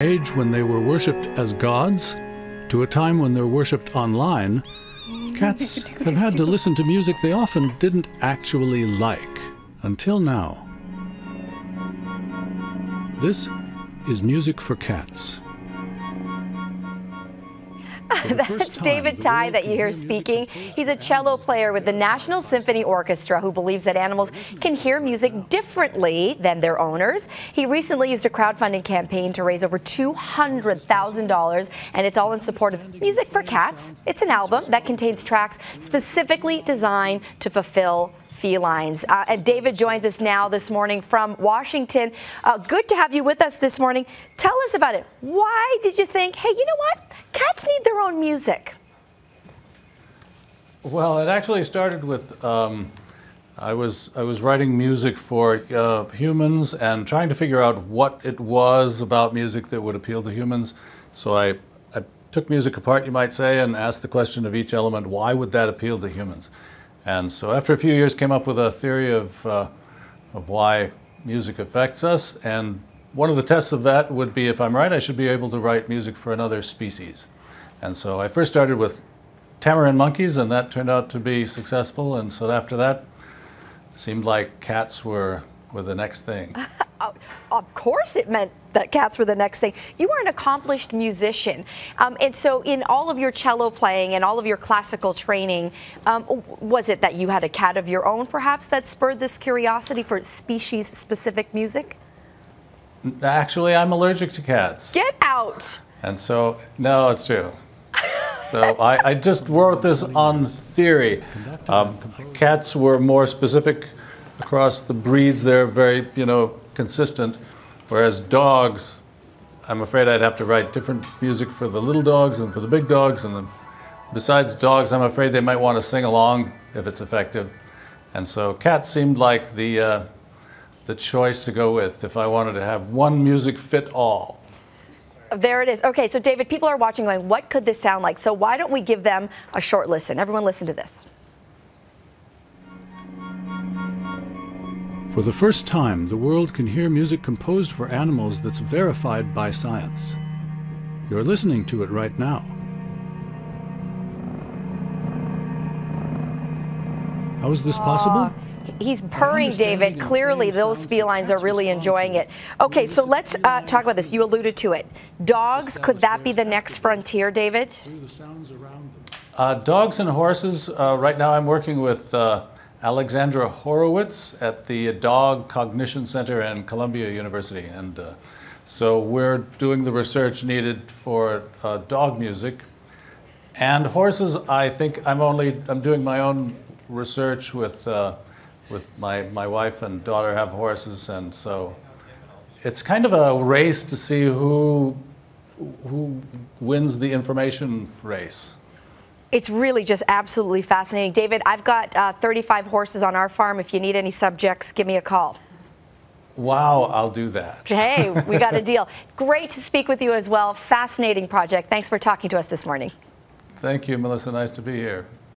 Age when they were worshipped as gods to a time when they're worshipped online, cats have had to listen to music they often didn't actually like, until now. This is Music for Cats. That's David Teie that you hear speaking. He's a cello player with the National Symphony Orchestra who believes that animals can hear music differently than their owners. He recently used a crowdfunding campaign to raise over $200,000, and it's all in support of Music for Cats. It's an album that contains tracks specifically designed to fulfill felines. And David joins us now this morning from Washington. Good to have you with us this morning. Tell us about it. Why did you think, hey, you know what? Cats need their own music. Well, it actually started with I was writing music for humans and trying to figure out what it was about music that would appeal to humans. So I took music apart, you might say, and asked the question of each element, why would that appeal to humans? And so after a few years came up with a theory of why music affects us, and one of the tests of that would be, if I'm right, I should be able to write music for another species. And so I first started with tamarin monkeys, and that turned out to be successful, and so after that, it seemed like cats were the next thing. Of course it meant that cats were the next thing. You are an accomplished musician, and so in all of your cello playing and all of your classical training, was it that you had a cat of your own perhaps that spurred this curiosity for species-specific music? Actually, I'm allergic to cats. Get out! And so, no, it's true. So I just wrote this on theory. Cats were more specific across the breeds. They're very, consistent. Whereas dogs, I'm afraid I'd have to write different music for the little dogs and for the big dogs. And besides dogs, I'm afraid they might want to sing along if it's effective. And so cats seemed like the choice to go with if I wanted to have one music fit all. There it is. Okay, so David, people are watching going, what could this sound like? So why don't we give them a short listen? Everyone listen to this. For the first time, the world can hear music composed for animals that's verified by science. You're listening to it right now. How is this possible? He's purring, David. Clearly, those felines are really enjoying it. Okay, so let's talk about this. You alluded to it. Dogs, could that be the next frontier, David? Dogs and horses. Right now I'm working with Alexandra Horowitz at the Dog Cognition Center in Columbia University. And so we're doing the research needed for dog music. And horses, I think I'm doing my own research with my wife and daughter have horses, and so it's kind of a race to see who wins the information race. It's really just absolutely fascinating. David, I've got 35 horses on our farm. If you need any subjects, give me a call. Wow, I'll do that. Hey, we got a deal. Great to speak with you as well. Fascinating project. Thanks for talking to us this morning. Thank you, Melissa. Nice to be here.